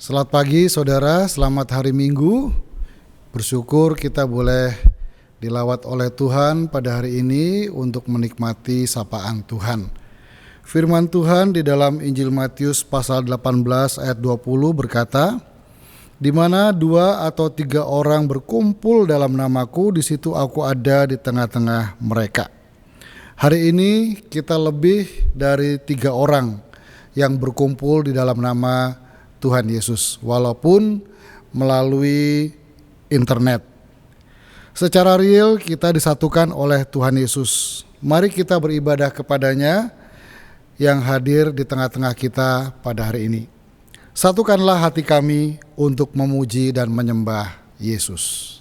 Selamat pagi saudara, selamat hari Minggu. Bersyukur kita boleh dilawat oleh Tuhan pada hari ini untuk menikmati sapaan Tuhan. Firman Tuhan di dalam Injil Matius pasal 18 ayat 20 berkata, "Di mana 2 atau 3 orang berkumpul dalam namaku, di situ aku ada di tengah-tengah mereka." Hari ini kita lebih dari 3 orang yang berkumpul di dalam nama Tuhan Yesus, walaupun melalui internet. Secara real kita disatukan oleh Tuhan Yesus. Mari kita beribadah kepadanya yang hadir di tengah-tengah kita pada hari ini. Satukanlah hati kami untuk memuji dan menyembah Yesus.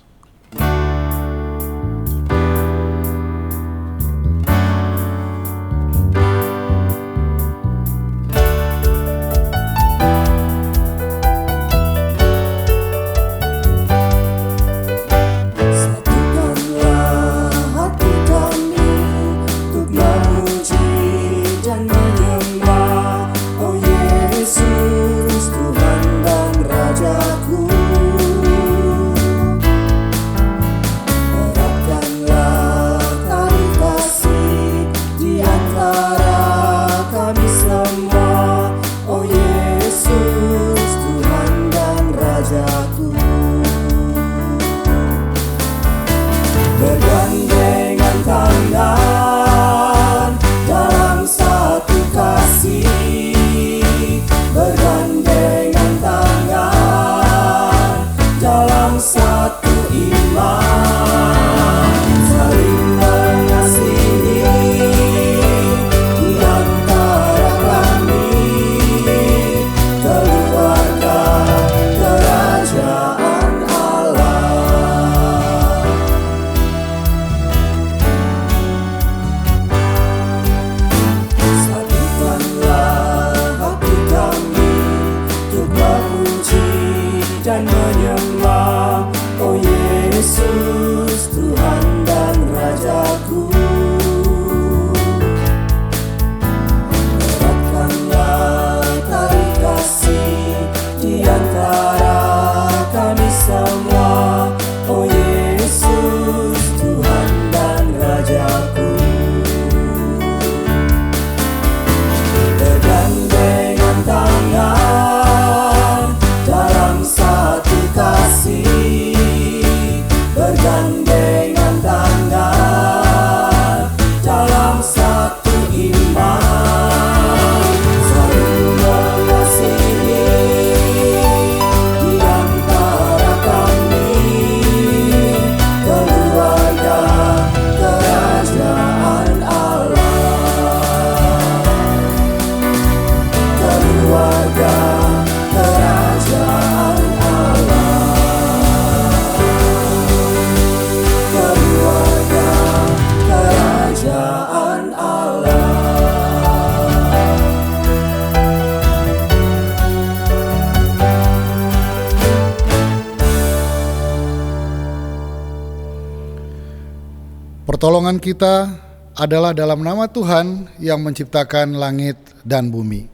Pertolongan kita adalah dalam nama Tuhan yang menciptakan langit dan bumi.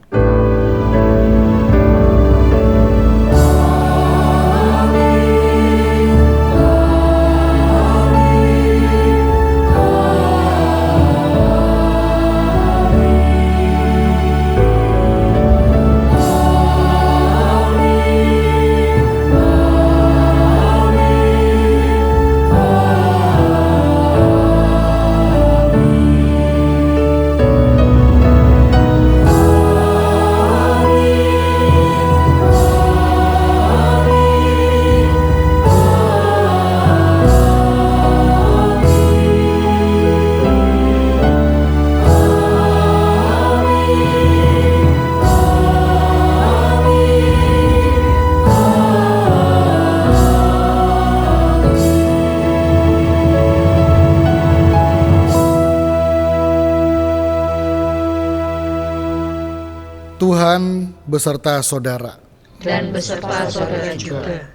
Tuhan beserta saudara. Dan beserta saudara juga.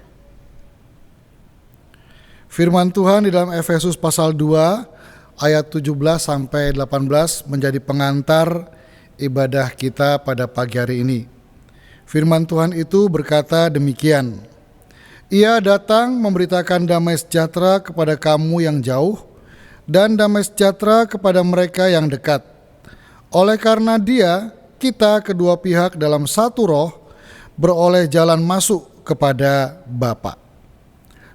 Firman Tuhan di dalam Efesus pasal 2 ayat 17 sampai 18 menjadi pengantar ibadah kita pada pagi hari ini. Firman Tuhan itu berkata demikian, Ia datang memberitakan damai sejahtera kepada kamu yang jauh dan damai sejahtera kepada mereka yang dekat. Oleh karena Dia, kita kedua pihak dalam satu roh beroleh jalan masuk kepada Bapa.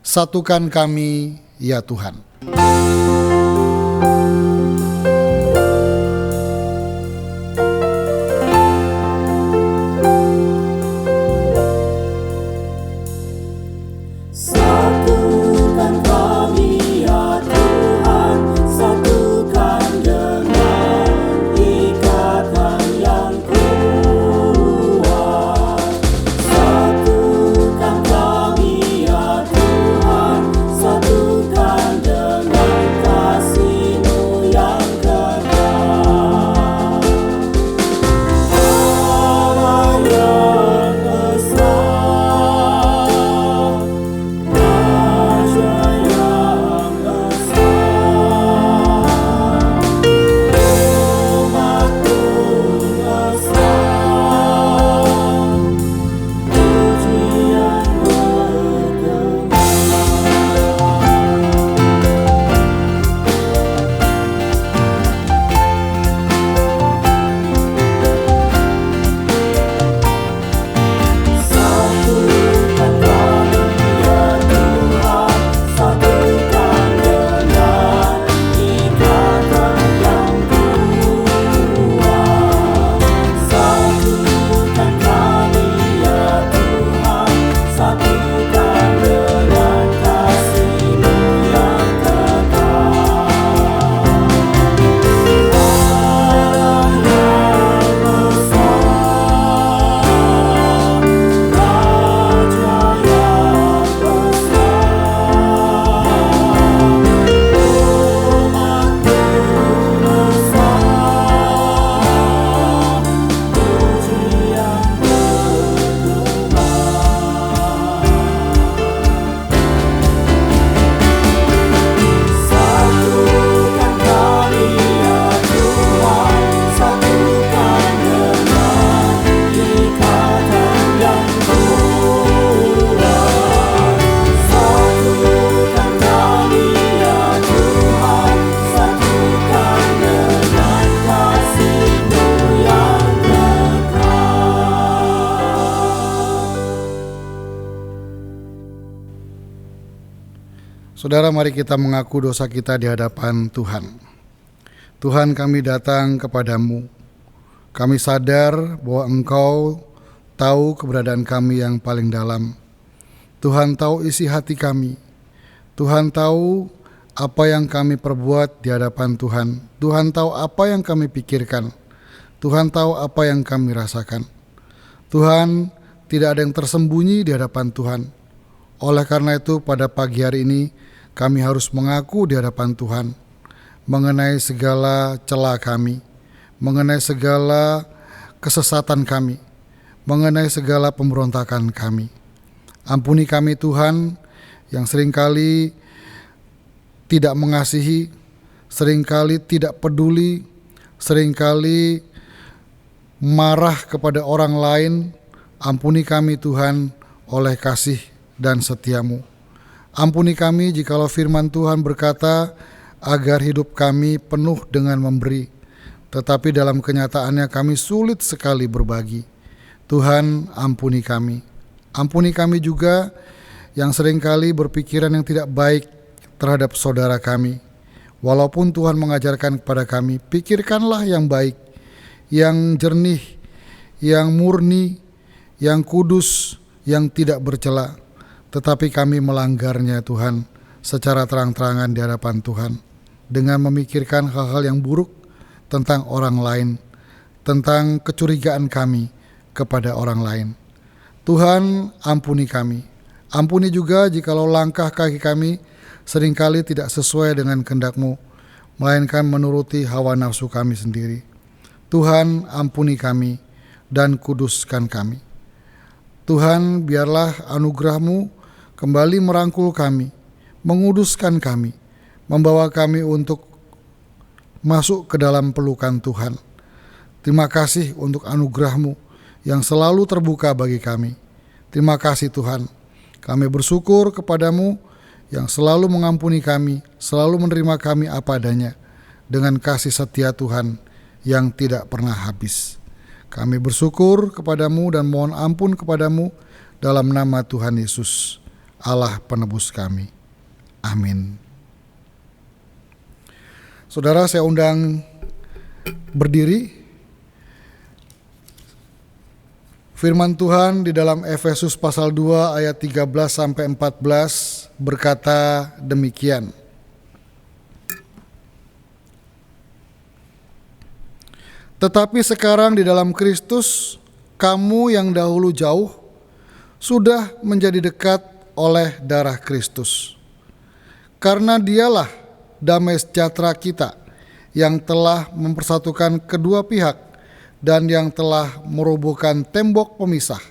Satukan kami, ya Tuhan. Satukan kami ya Tuhan, satukan dengan ikatan yang kuat. Satukan kami ya Tuhan, satukan dengan kasih-Mu yang kekal. Allah yang esa, Saudara, mari kita mengaku dosa kita di hadapan Tuhan. Tuhan, kami datang kepadamu. Kami sadar bahwa Engkau tahu keberadaan kami yang paling dalam. Tuhan tahu isi hati kami. Tuhan tahu apa yang kami perbuat di hadapan Tuhan. Tuhan tahu apa yang kami pikirkan. Tuhan tahu apa yang kami rasakan. Tuhan, tidak ada yang tersembunyi di hadapan Tuhan. Oleh karena itu, pada pagi hari ini kami harus mengaku di hadapan Tuhan mengenai segala celah kami, mengenai segala kesesatan kami, mengenai segala pemberontakan kami. Ampuni kami Tuhan yang seringkali tidak mengasihi, seringkali tidak peduli, seringkali marah kepada orang lain. Ampuni kami Tuhan oleh kasih dan setia-Mu. Ampuni kami jikalau firman Tuhan berkata agar hidup kami penuh dengan memberi, tetapi dalam kenyataannya kami sulit sekali berbagi. Tuhan, ampuni kami. Ampuni kami juga yang seringkali berpikiran yang tidak baik terhadap saudara kami. Walaupun Tuhan mengajarkan kepada kami, pikirkanlah yang baik, yang jernih, yang murni, yang kudus, yang tidak bercela. Tetapi kami melanggarnya Tuhan secara terang-terangan di hadapan Tuhan dengan memikirkan hal-hal yang buruk tentang orang lain, tentang kecurigaan kami kepada orang lain. Tuhan, ampuni kami. Ampuni juga jikalau langkah kaki kami seringkali tidak sesuai dengan kehendak-Mu, melainkan menuruti hawa nafsu kami sendiri. Tuhan, ampuni kami dan kuduskan kami. Tuhan, biarlah anugerah-Mu kembali merangkul kami, menguduskan kami, membawa kami untuk masuk ke dalam pelukan Tuhan. Terima kasih untuk anugerah-Mu yang selalu terbuka bagi kami. Terima kasih Tuhan. Kami bersyukur kepadamu yang selalu mengampuni kami, selalu menerima kami apa adanya, dengan kasih setia Tuhan yang tidak pernah habis. Kami bersyukur kepadamu dan mohon ampun kepadamu dalam nama Tuhan Yesus, Allah penebus kami. Amin. Saudara, saya undang berdiri. Firman Tuhan di dalam Efesus pasal 2 ayat 13 sampai 14 berkata demikian. Tetapi sekarang di dalam Kristus, kamu yang dahulu jauh sudah menjadi dekat oleh darah Kristus. Karena dialah damai sejahtera kita yang telah mempersatukan kedua pihak dan yang telah merobohkan tembok pemisah,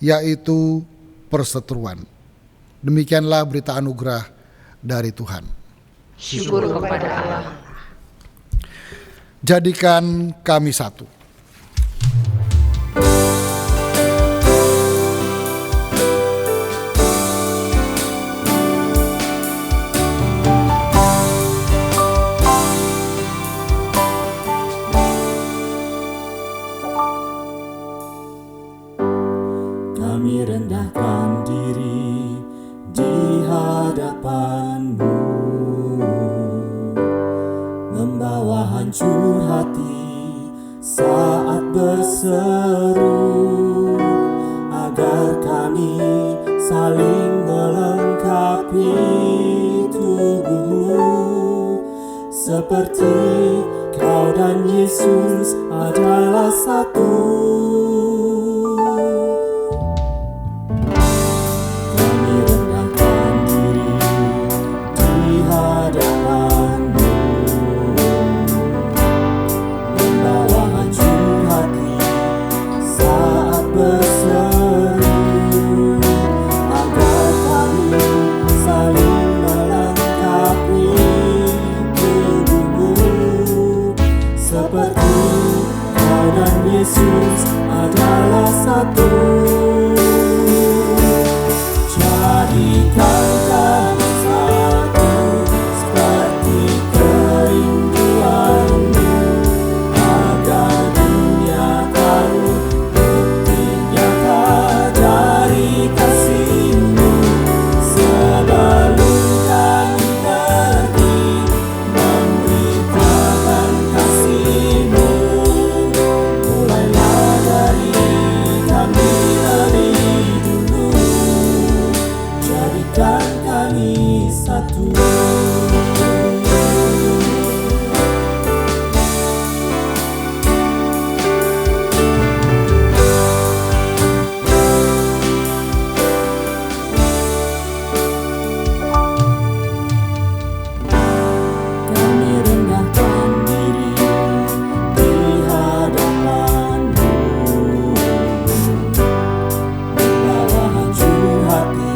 yaitu perseteruan. Demikianlah berita anugerah dari Tuhan. Syukur kepada Allah. Jadikan kami satu. Kami rendahkan diri di hadapan-Mu, membawa hancur hati saat berseru, agar kami saling melengkapi tubuh-Mu, seperti Kau dan Yesus adalah satu. Yesus adalah satu. Jadikan kami satu seperti kerinduan-Mu, agar dunia tahu bukti nyata dari kasih-Mu. Sebelum kami pergi memberitakan kasih-Mu, satu. Kami rendahkan diri di hadapan-Mu, membawa hancur hati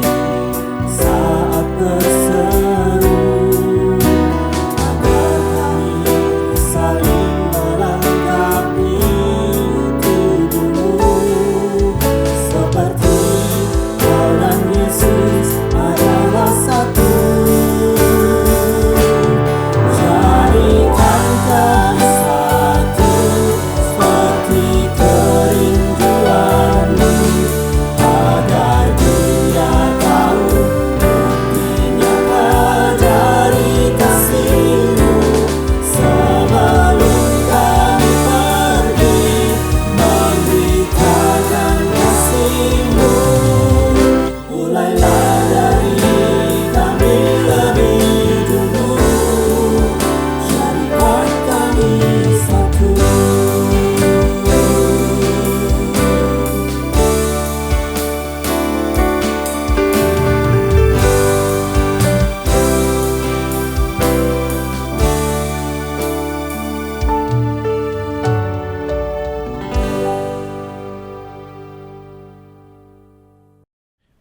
saat berseru, agar kami saling melengkapi tubuh-Mu, seperti Kau dan Yesus adalah satu. Jadikan kami satu seperti kerinduan-Mu, agar dunia tahu bukti nyata dari kasih-Mu. Sebelum kami pergi memberitakan kasih-Mu, mulailah dari kami lebih dulu. Jadikan kami satu.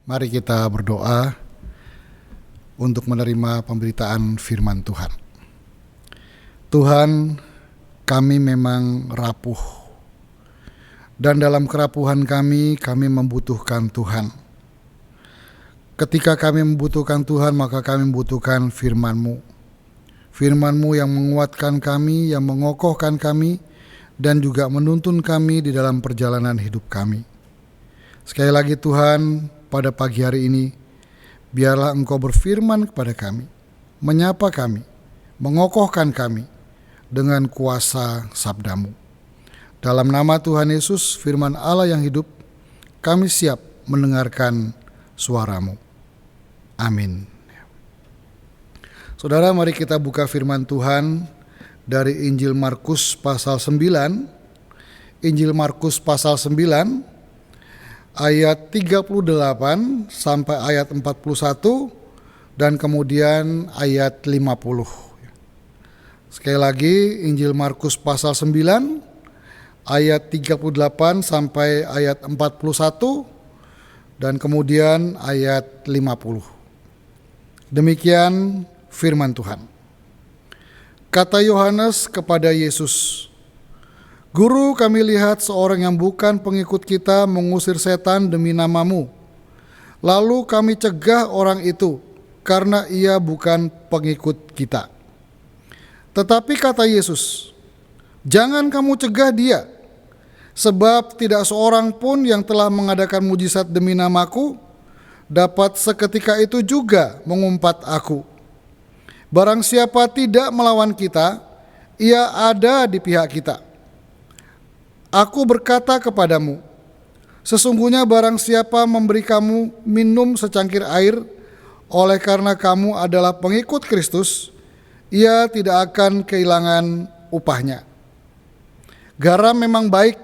Mari kita berdoa untuk menerima pemberitaan firman Tuhan. Tuhan, kami memang rapuh Dan dalam kerapuhan kami membutuhkan Tuhan. Ketika kami membutuhkan Tuhan, maka kami membutuhkan firman-Mu. Firman-Mu yang menguatkan kami, yang mengokohkan kami, dan juga menuntun kami di dalam perjalanan hidup kami. Sekali lagi Tuhan, pada pagi hari ini, biarlah Engkau berfirman kepada kami, menyapa kami, mengokohkan kami dengan kuasa sabda-Mu. Dalam nama Tuhan Yesus, firman Allah yang hidup, kami siap mendengarkan suara-Mu. Amin. Saudara, mari kita buka firman Tuhan dari Injil Markus pasal 9. Injil Markus pasal 9 ayat 38 sampai ayat 41 dan kemudian ayat 50. Sekali lagi, Injil Markus pasal 9 ayat 38 sampai ayat 41 dan kemudian ayat 50. Demikian firman Tuhan. Kata Yohanes kepada Yesus, "Guru, kami lihat seorang yang bukan pengikut kita mengusir setan demi nama-Mu. Lalu kami cegah orang itu karena ia bukan pengikut kita." Tetapi kata Yesus, "Jangan kamu cegah dia, sebab tidak seorang pun yang telah mengadakan mujizat demi nama-Ku dapat seketika itu juga mengumpat Aku. Barang siapa tidak melawan kita, ia ada di pihak kita. Aku berkata kepadamu, sesungguhnya barang siapa memberi kamu minum secangkir air, oleh karena kamu adalah pengikut Kristus, ia tidak akan kehilangan upahnya. Garam memang baik,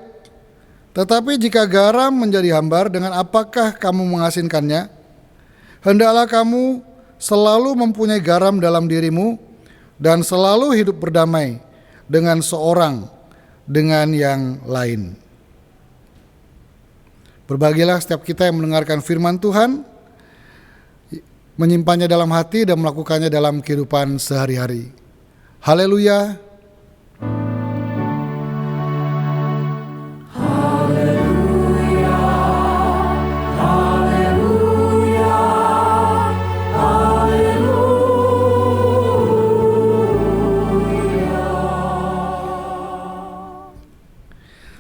tetapi jika garam menjadi hambar, dengan apakah kamu mengasinkannya? Hendaklah kamu selalu mempunyai garam dalam dirimu dan selalu hidup berdamai dengan seorang dengan yang lain." Berbahagialah setiap kita yang mendengarkan firman Tuhan, menyimpannya dalam hati dan melakukannya dalam kehidupan sehari-hari. Haleluya.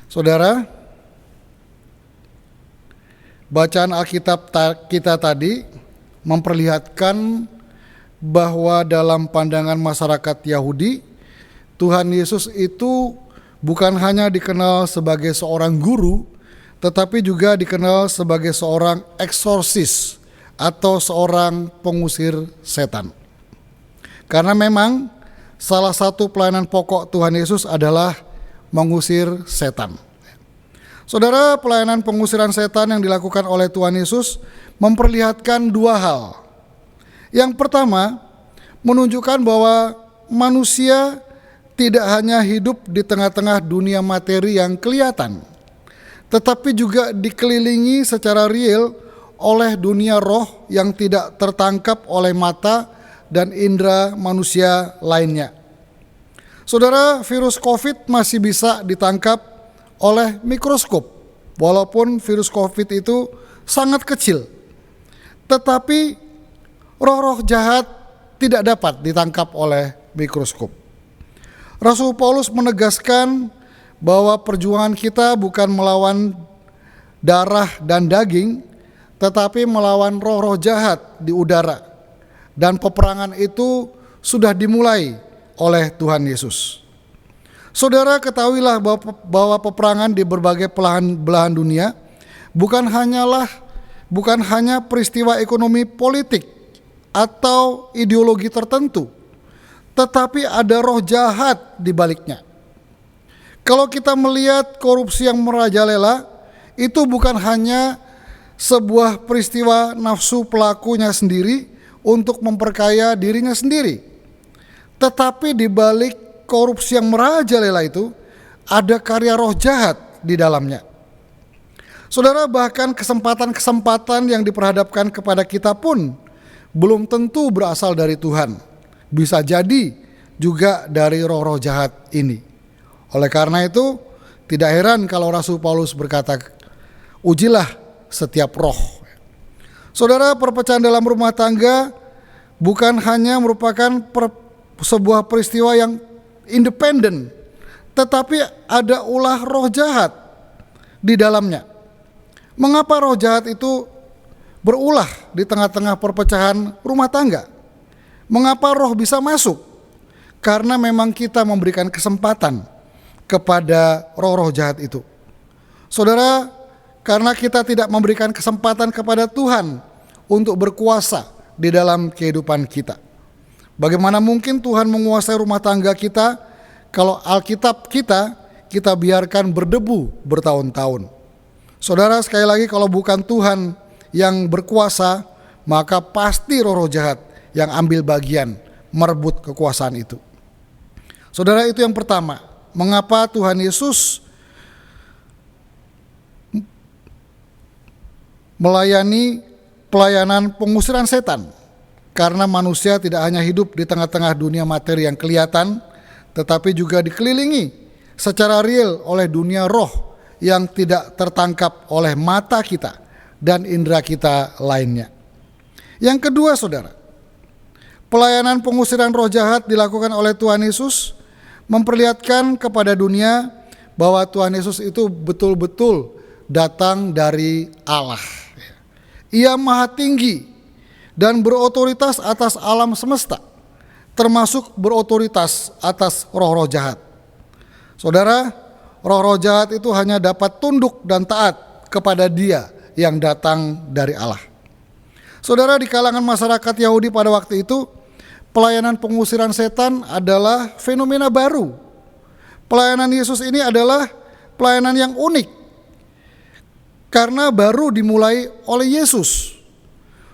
Saudara, bacaan Alkitab kita tadi memperlihatkan bahwa dalam pandangan masyarakat Yahudi, Tuhan Yesus itu bukan hanya dikenal sebagai seorang guru, tetapi juga dikenal sebagai seorang eksorsis atau seorang pengusir setan. Karena memang salah satu pelayanan pokok Tuhan Yesus adalah mengusir setan. Saudara, pelayanan pengusiran setan yang dilakukan oleh Tuhan Yesus memperlihatkan dua hal. Yang pertama, menunjukkan bahwa manusia tidak hanya hidup di tengah-tengah dunia materi yang kelihatan, tetapi juga dikelilingi secara real oleh dunia roh yang tidak tertangkap oleh mata dan indera manusia lainnya. Saudara, virus COVID masih bisa ditangkap oleh mikroskop, walaupun virus COVID itu sangat kecil. Tetapi roh-roh jahat tidak dapat ditangkap oleh mikroskop. Rasul Paulus menegaskan bahwa perjuangan kita bukan melawan darah dan daging, tetapi melawan roh-roh jahat di udara. Dan peperangan itu sudah dimulai oleh Tuhan Yesus. Saudara, ketahuilah bahwa peperangan di berbagai belahan dunia bukan hanya peristiwa ekonomi politik atau ideologi tertentu, tetapi ada roh jahat di baliknya. Kalau kita melihat korupsi yang merajalela, itu bukan hanya sebuah peristiwa nafsu pelakunya sendiri untuk memperkaya dirinya sendiri, tetapi di balik korupsi yang merajalela itu ada karya roh jahat di dalamnya. Saudara, bahkan kesempatan-kesempatan yang diperhadapkan kepada kita pun belum tentu berasal dari Tuhan. Bisa jadi juga dari roh-roh jahat ini. Oleh karena itu, Tidak heran kalau Rasul Paulus berkata, ujilah setiap roh. Saudara, perpecahan dalam rumah tangga bukan hanya merupakan sebuah peristiwa yang independen, tetapi ada ulah roh jahat di dalamnya. Mengapa roh jahat itu berulah di tengah-tengah perpecahan rumah tangga? Mengapa roh bisa masuk? Karena memang kita memberikan kesempatan kepada roh-roh jahat itu. Saudara, karena kita tidak memberikan kesempatan kepada Tuhan untuk berkuasa di dalam kehidupan kita. Bagaimana mungkin Tuhan menguasai rumah tangga kita kalau Alkitab kita biarkan berdebu bertahun-tahun. Saudara, sekali lagi, kalau bukan Tuhan yang berkuasa, maka pasti roh-roh jahat yang ambil bagian merebut kekuasaan itu. Saudara, itu yang pertama. Mengapa Tuhan Yesus melayani pelayanan pengusiran setan? Karena manusia tidak hanya hidup di tengah-tengah dunia materi yang kelihatan, tetapi juga dikelilingi secara real oleh dunia roh yang tidak tertangkap oleh mata kita dan indera kita lainnya. Yang kedua, saudara, pelayanan pengusiran roh jahat dilakukan oleh Tuhan Yesus memperlihatkan kepada dunia bahwa Tuhan Yesus itu betul-betul datang dari Allah. Ia maha tinggi dan berotoritas atas alam semesta, termasuk berotoritas atas roh-roh jahat. Saudara, roh-roh jahat itu hanya dapat tunduk dan taat kepada Dia yang datang dari Allah. Saudara, di kalangan masyarakat Yahudi pada waktu itu, pelayanan pengusiran setan adalah fenomena baru. Pelayanan Yesus ini adalah pelayanan yang unik karena baru dimulai oleh Yesus.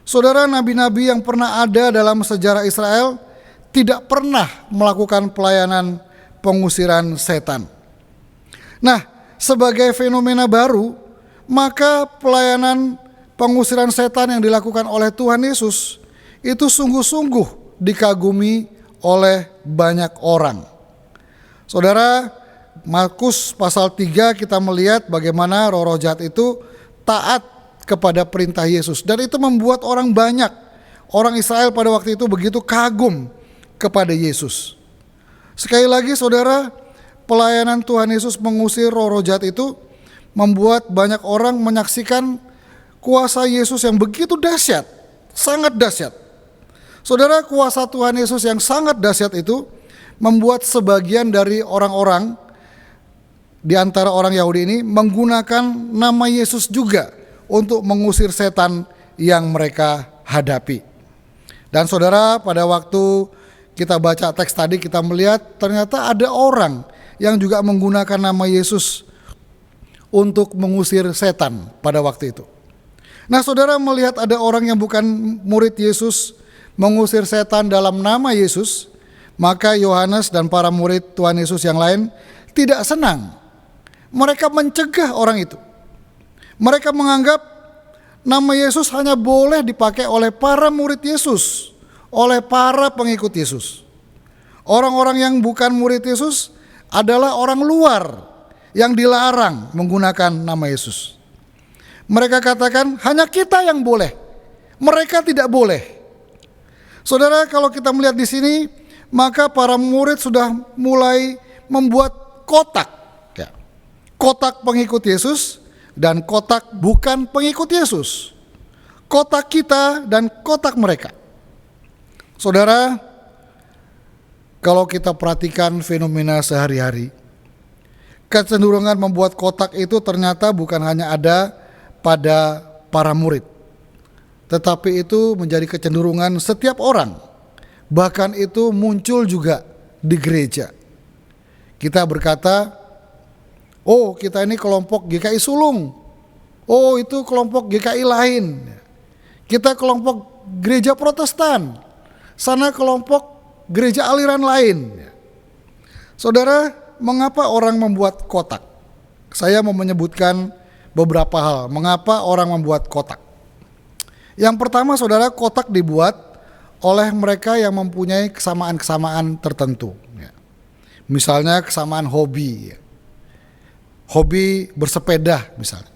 Saudara, nabi-nabi yang pernah ada dalam sejarah Israel tidak pernah melakukan pelayanan pengusiran setan. Nah, sebagai fenomena baru, maka pelayanan pengusiran setan yang dilakukan oleh Tuhan Yesus itu sungguh-sungguh dikagumi oleh banyak orang. Saudara, Markus pasal 3 kita melihat bagaimana roh-roh jahat itu taat kepada perintah Yesus, dan itu membuat orang banyak, orang Israel pada waktu itu begitu kagum kepada Yesus. Sekali lagi, saudara, pelayanan Tuhan Yesus mengusir roh-roh jahat itu membuat banyak orang menyaksikan kuasa Yesus yang begitu dahsyat, sangat dahsyat. Saudara, kuasa Tuhan Yesus yang sangat dahsyat itu membuat sebagian dari orang-orang di antara orang Yahudi ini menggunakan nama Yesus juga untuk mengusir setan yang mereka hadapi. Dan saudara, pada waktu kita baca teks tadi, kita melihat ternyata ada orang yang juga menggunakan nama Yesus untuk mengusir setan pada waktu itu. Nah, saudara, melihat ada orang yang bukan murid Yesus mengusir setan dalam nama Yesus, maka Yohanes dan para murid Tuhan Yesus yang lain tidak senang. Mereka mencegah orang itu. Mereka menganggap nama Yesus hanya boleh dipakai oleh para murid Yesus, oleh para pengikut Yesus. Orang-orang yang bukan murid Yesus adalah orang luar yang dilarang menggunakan nama Yesus. Mereka katakan hanya kita yang boleh, mereka tidak boleh. Saudara, kalau kita melihat di sini, maka para murid sudah mulai membuat kotak, ya. Kotak pengikut Yesus dan kotak bukan pengikut Yesus. Kotak kita dan kotak mereka. Saudara, kalau kita perhatikan fenomena sehari-hari, kecenderungan membuat kotak itu ternyata bukan hanya ada pada para murid, tetapi itu menjadi kecenderungan setiap orang. Bahkan itu muncul juga di gereja. Kita berkata, oh, kita ini kelompok GKI Sulung, oh itu kelompok GKI lain, kita kelompok gereja Protestan, sana kelompok gereja aliran lain. Saudara, mengapa orang membuat kotak? Saya mau menyebutkan beberapa hal mengapa orang membuat kotak. Yang pertama, saudara, kotak dibuat oleh mereka yang mempunyai kesamaan-kesamaan tertentu. Misalnya kesamaan hobi. hobi bersepeda misalnya.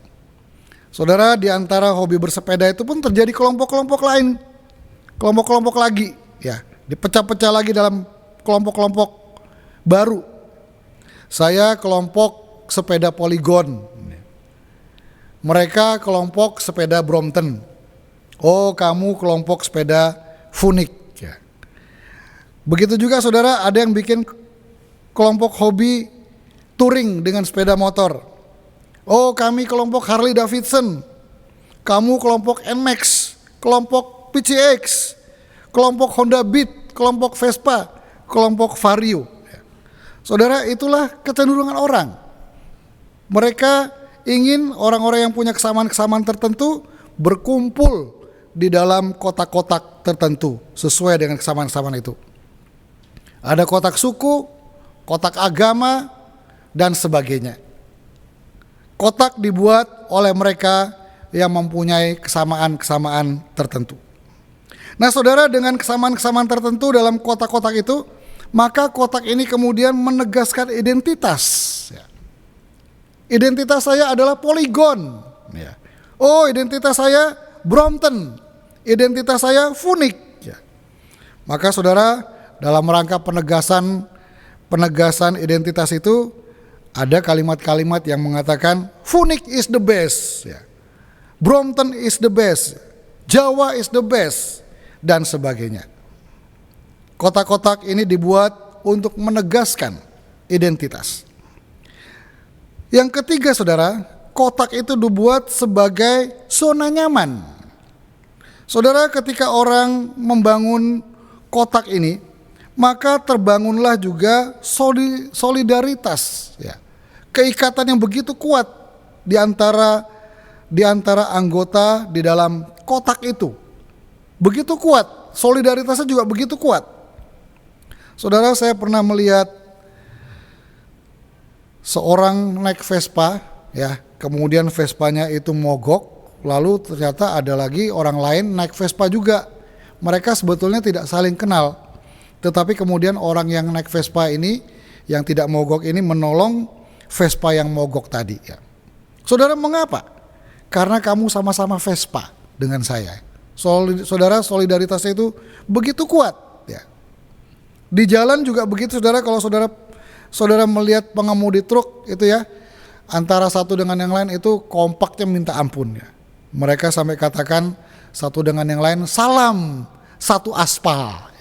Saudara, di antara hobi bersepeda itu pun terjadi kelompok-kelompok lain, kelompok-kelompok lagi, ya, dipecah-pecah lagi dalam kelompok-kelompok baru. Saya kelompok sepeda Polygon, mereka kelompok sepeda Brompton. Oh, kamu kelompok sepeda Funik, ya. Begitu juga saudara, ada yang bikin kelompok hobi touring dengan sepeda motor. Oh, kami kelompok Harley Davidson, kamu kelompok NMAX, kelompok PCX, kelompok Honda Beat, kelompok Vespa, kelompok Vario. Saudara, itulah kecenderungan orang. Mereka ingin orang-orang yang punya kesamaan-kesamaan tertentu berkumpul di dalam kotak-kotak tertentu sesuai dengan kesamaan-kesamaan itu. Ada kotak suku, kotak agama, dan sebagainya. Kotak dibuat oleh mereka yang mempunyai kesamaan-kesamaan tertentu. Nah saudara, dengan kesamaan-kesamaan tertentu dalam kotak-kotak itu, maka kotak ini kemudian menegaskan identitas. Identitas saya adalah Polygon. Oh, identitas saya Brompton. Identitas saya Funik. Maka saudara, dalam rangka penegasan identitas itu, ada kalimat-kalimat yang mengatakan Funik is the best, Brompton is the best, Jawa is the best, dan sebagainya. Kotak-kotak ini dibuat untuk menegaskan identitas. Yang ketiga saudara, kotak itu dibuat sebagai zona nyaman. Saudara, ketika orang membangun kotak ini, maka terbangunlah juga solidaritas, keikatan yang begitu kuat di antara anggota di dalam kotak itu. Begitu kuat, solidaritasnya juga begitu kuat. Saudara, saya pernah melihat seorang naik Vespa, kemudian Vespanya itu mogok, lalu ternyata ada lagi orang lain naik Vespa juga. Mereka sebetulnya tidak saling kenal, tetapi kemudian orang yang naik Vespa ini, yang tidak mogok ini menolong Vespa yang mogok tadi. Saudara, mengapa? Karena kamu sama-sama Vespa dengan saya. Saudara, solidaritasnya itu begitu kuat. Di jalan juga begitu saudara, kalau saudara melihat pengemudi truk itu antara satu dengan yang lain itu kompaknya minta ampun. Mereka sampai katakan satu dengan yang lain, salam satu aspal.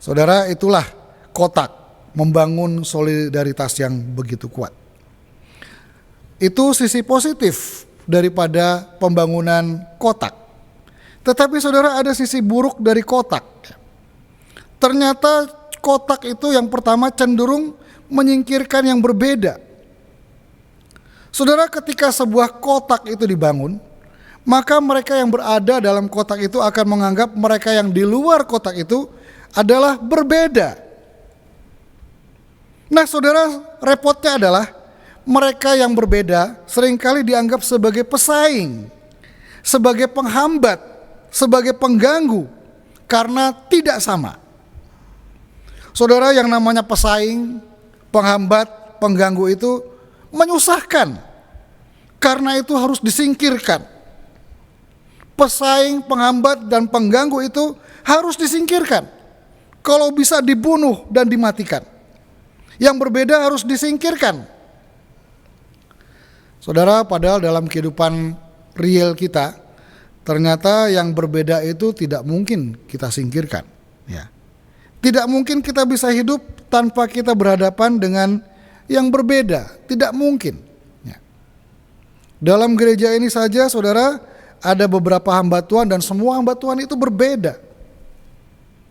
Saudara, itulah kotak, membangun solidaritas yang begitu kuat. Itu sisi positif daripada pembangunan kotak. Tetapi saudara, ada sisi buruk dari kotak. Ternyata kotak itu yang pertama cenderung menyingkirkan yang berbeda. Saudara, ketika sebuah kotak itu dibangun, maka mereka yang berada dalam kotak itu akan menganggap mereka yang di luar kotak itu adalah berbeda. Nah saudara, repotnya adalah mereka yang berbeda seringkali dianggap sebagai pesaing, sebagai penghambat, sebagai pengganggu karena tidak sama. Saudara, yang namanya pesaing, penghambat, pengganggu itu menyusahkan, karena itu harus disingkirkan. Pesaing, penghambat, dan pengganggu itu harus disingkirkan. Kalau bisa dibunuh dan dimatikan. Yang berbeda harus disingkirkan. Saudara, padahal dalam kehidupan real kita, ternyata yang berbeda itu tidak mungkin kita singkirkan. Tidak mungkin kita bisa hidup tanpa kita berhadapan dengan yang berbeda. Tidak mungkin. Dalam gereja ini saja saudara, ada beberapa hamba Tuhan dan semua hamba Tuhan itu berbeda.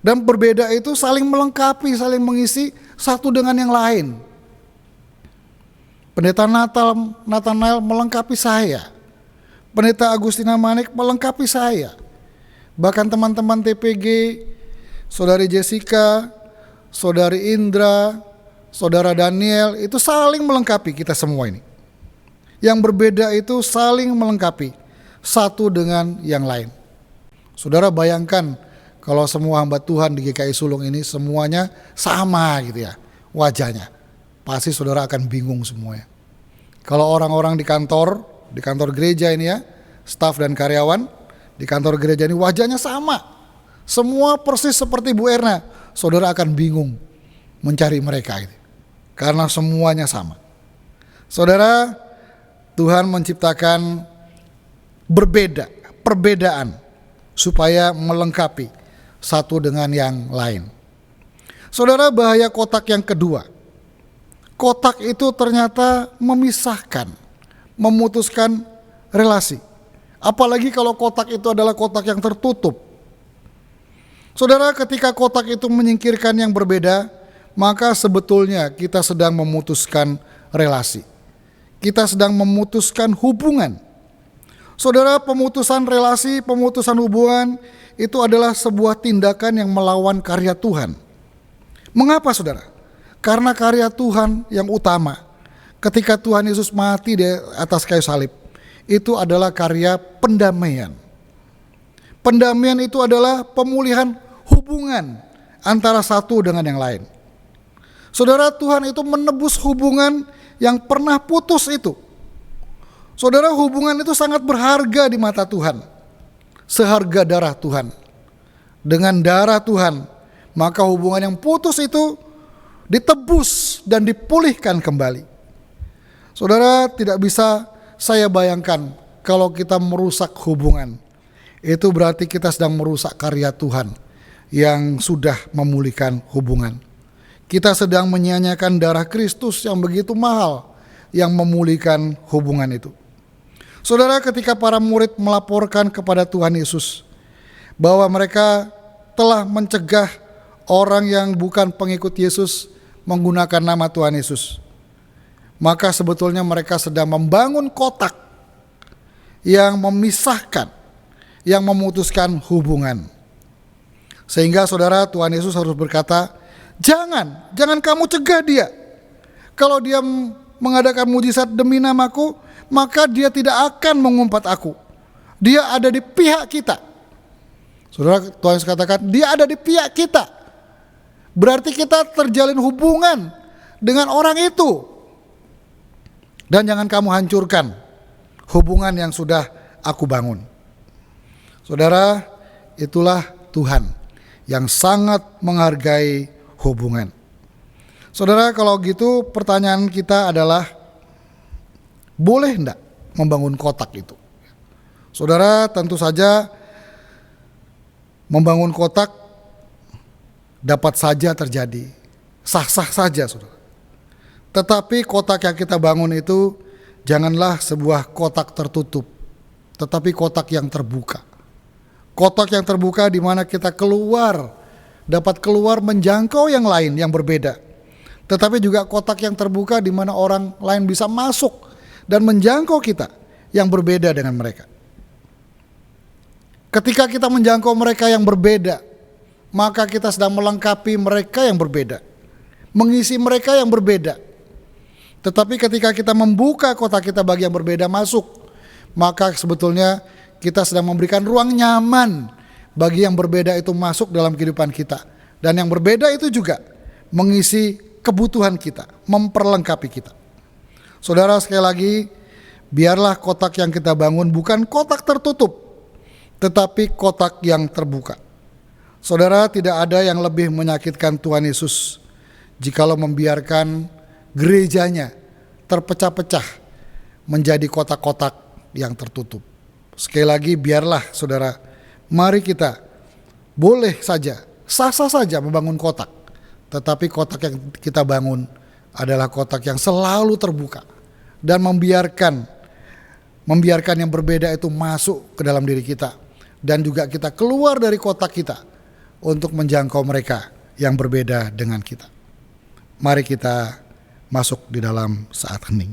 Dan berbeda itu saling melengkapi, saling mengisi satu dengan yang lain. Pendeta Nathanael melengkapi saya. Pendeta Agustina Manik melengkapi saya. Bahkan teman-teman TPG, Saudari Jessica, Saudari Indra, Saudara Daniel, itu saling melengkapi kita semua ini. Yang berbeda itu saling melengkapi satu dengan yang lain. Saudara bayangkan kalau semua hamba Tuhan di GKI Sulung ini semuanya sama gitu wajahnya. Pasti saudara akan bingung semuanya. Kalau orang-orang di kantor gereja ini ya, staf dan karyawan di kantor gereja ini wajahnya sama, semua persis seperti Bu Erna, saudara akan bingung mencari mereka gitu. Karena semuanya sama. Saudara, Tuhan menciptakan perbedaan supaya melengkapi satu dengan yang lain. Saudara, bahaya kotak yang kedua. Kotak itu ternyata memisahkan, memutuskan relasi. Apalagi kalau kotak itu adalah kotak yang tertutup. Saudara, ketika kotak itu menyingkirkan yang berbeda, maka sebetulnya kita sedang memutuskan relasi. Kita sedang memutuskan hubungan. Saudara, pemutusan relasi, pemutusan hubungan itu adalah sebuah tindakan yang melawan karya Tuhan. Mengapa, saudara? Karena karya Tuhan yang utama ketika Tuhan Yesus mati di atas kayu salib itu adalah karya pendamaian. Pendamaian itu adalah pemulihan hubungan antara satu dengan yang lain. Saudara, Tuhan itu menebus hubungan yang pernah putus itu. Saudara, hubungan itu sangat berharga di mata Tuhan. Seharga darah Tuhan. Dengan darah Tuhan, maka hubungan yang putus itu ditebus dan dipulihkan kembali. Saudara, tidak bisa saya bayangkan kalau kita merusak hubungan. Itu berarti kita sedang merusak karya Tuhan yang sudah memulihkan hubungan. Kita sedang menyia-nyiakan darah Kristus yang begitu mahal yang memulihkan hubungan itu. Saudara, ketika para murid melaporkan kepada Tuhan Yesus bahwa mereka telah mencegah orang yang bukan pengikut Yesus menggunakan nama Tuhan Yesus, maka sebetulnya mereka sedang membangun kotak yang memisahkan, yang memutuskan hubungan. Sehingga saudara, Tuhan Yesus harus berkata, jangan kamu cegah dia. Kalau dia mengadakan mujizat demi namaku, maka dia tidak akan mengumpat aku. Dia ada di pihak kita. Saudara, Tuhan Yesus katakan, dia ada di pihak kita. Berarti kita terjalin hubungan dengan orang itu. Dan jangan kamu hancurkan hubungan yang sudah aku bangun. Saudara, itulah Tuhan yang sangat menghargai hubungan. Saudara, kalau gitu pertanyaan kita adalah, boleh enggak membangun kotak itu? Saudara, tentu saja membangun kotak dapat saja terjadi, sah-sah saja, saudara. Tetapi kotak yang kita bangun itu janganlah sebuah kotak tertutup, tetapi kotak yang terbuka. Kotak yang terbuka di mana kita dapat keluar menjangkau yang lain yang berbeda. Tetapi juga kotak yang terbuka di mana orang lain bisa masuk dan menjangkau kita yang berbeda dengan mereka. Ketika kita menjangkau mereka yang berbeda, maka kita sedang melengkapi mereka yang berbeda, mengisi mereka yang berbeda. Tetapi ketika kita membuka kotak kita bagi yang berbeda masuk, maka sebetulnya kita sedang memberikan ruang nyaman bagi yang berbeda itu masuk dalam kehidupan kita. Dan yang berbeda itu juga mengisi kebutuhan kita, memperlengkapi kita. Saudara, sekali lagi, biarlah kotak yang kita bangun bukan kotak tertutup, tetapi kotak yang terbuka. Saudara, tidak ada yang lebih menyakitkan Tuhan Yesus jikalau membiarkan gerejanya terpecah-pecah menjadi kotak-kotak yang tertutup. Sekali lagi, biarlah saudara, mari kita boleh saja, sah-sah saja membangun kotak. Tetapi kotak yang kita bangun adalah kotak yang selalu terbuka dan membiarkan yang berbeda itu masuk ke dalam diri kita. Dan juga kita keluar dari kotak kita untuk menjangkau mereka yang berbeda dengan kita. Mari kita masuk di dalam saat hening.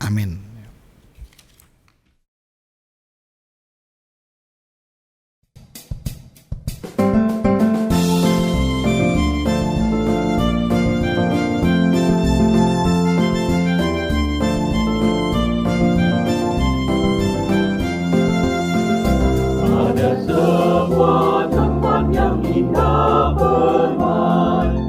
Amin. Ada sebuah tempat yang indah bermain,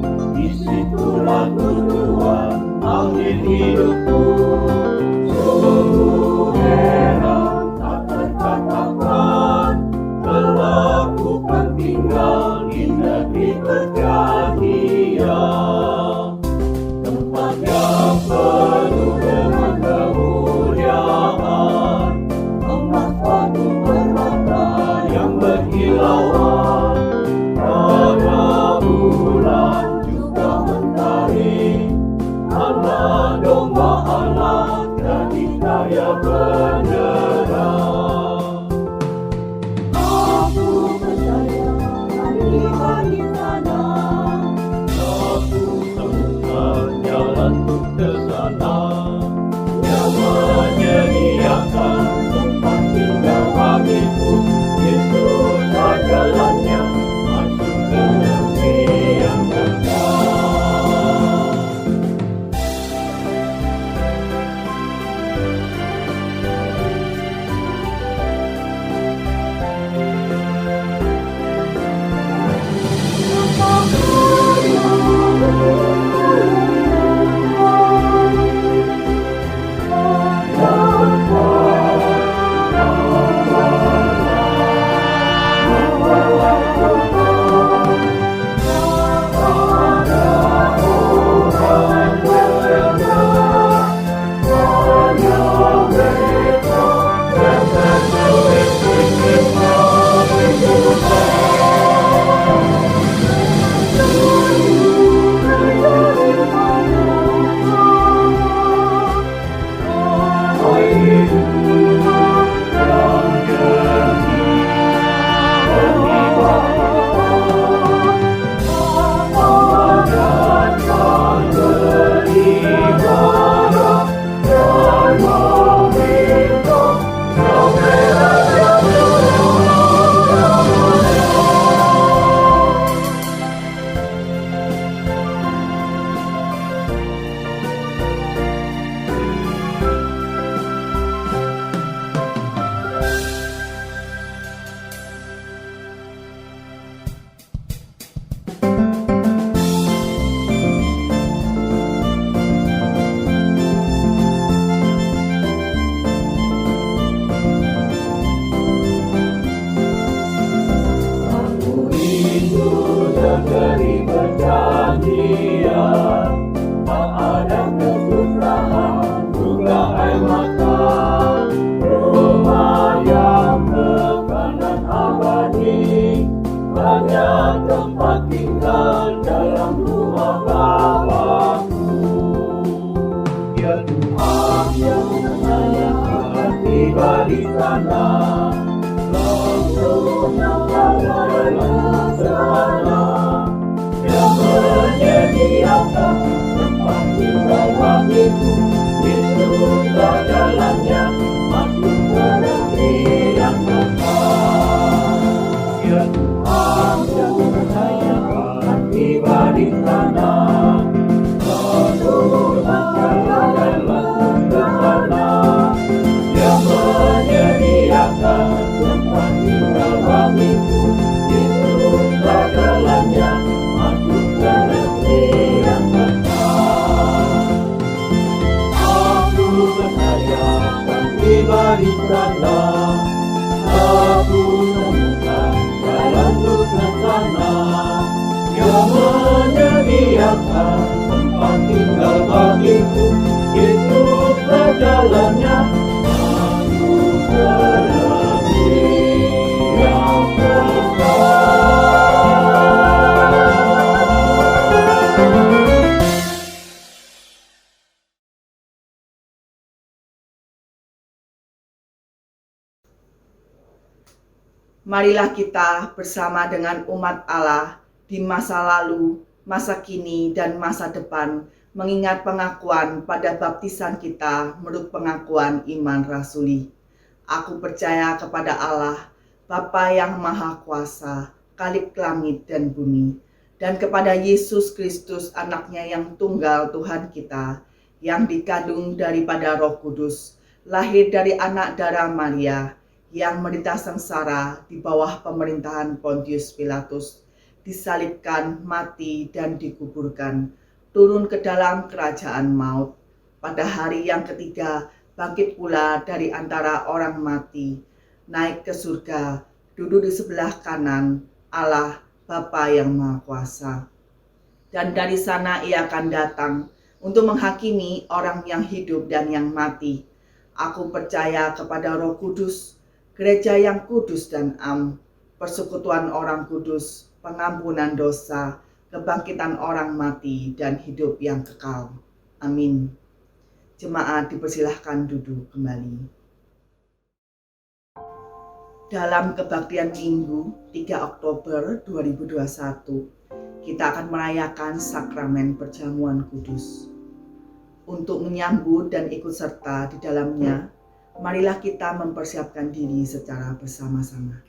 sana, sempurna dalam sana, yang menyediakan tempat tinggal bagiku. Yesus jalannya masuk ke negeri yang kekal. Ya Tuhan, saya akan tiba di sana. Sempurna dalam sana, yang menyediakan tempat tinggal bagiku. Yesus jalannya masuk ke negeri yang kekal. Aku percaya akan tiba di sana. Aku temukan jalan ke sana, yang menyediakan tempat tinggal bagiku. Yesus jalannya masuk ke negeri yang kekal. Marilah kita bersama dengan umat Allah di masa lalu, masa kini, dan masa depan mengingat pengakuan pada baptisan kita menurut pengakuan iman rasuli. Aku percaya kepada Allah, Bapa yang Maha Kuasa, Khalik langit dan bumi, dan kepada Yesus Kristus anaknya yang tunggal Tuhan kita, yang dikandung daripada Roh Kudus, lahir dari anak darah Maria, yang menderita sengsara di bawah pemerintahan Pontius Pilatus, disalibkan, mati, dan dikuburkan, turun ke dalam kerajaan maut. Pada hari yang ketiga, bangkit pula dari antara orang mati, naik ke surga, duduk di sebelah kanan Allah Bapa yang Maha Kuasa. Dan dari sana ia akan datang untuk menghakimi orang yang hidup dan yang mati. Aku percaya kepada Roh Kudus, gereja yang kudus dan am, persekutuan orang kudus, pengampunan dosa, kebangkitan orang mati, dan hidup yang kekal. Amin. Jemaat dipersilahkan duduk kembali. Dalam kebaktian Minggu 3 Oktober 2021, kita akan merayakan sakramen perjamuan kudus. Untuk menyambut dan ikut serta di dalamnya, marilah kita mempersiapkan diri secara bersama-sama.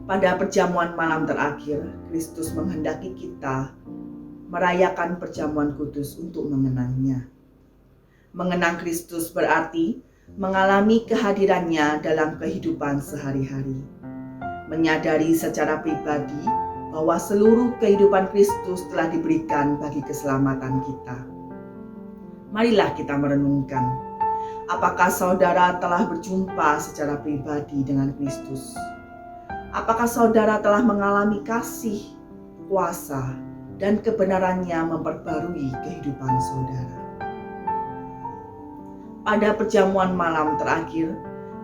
Pada perjamuan malam terakhir, Kristus menghendaki kita merayakan perjamuan kudus untuk mengenangnya. Mengenang Kristus berarti mengalami kehadirannya dalam kehidupan sehari-hari. Menyadari secara pribadi bahwa seluruh kehidupan Kristus telah diberikan bagi keselamatan kita. Marilah kita merenungkan, apakah saudara telah berjumpa secara pribadi dengan Kristus? Apakah saudara telah mengalami kasih, kuasa, dan kebenarannya memperbarui kehidupan saudara? Pada perjamuan malam terakhir,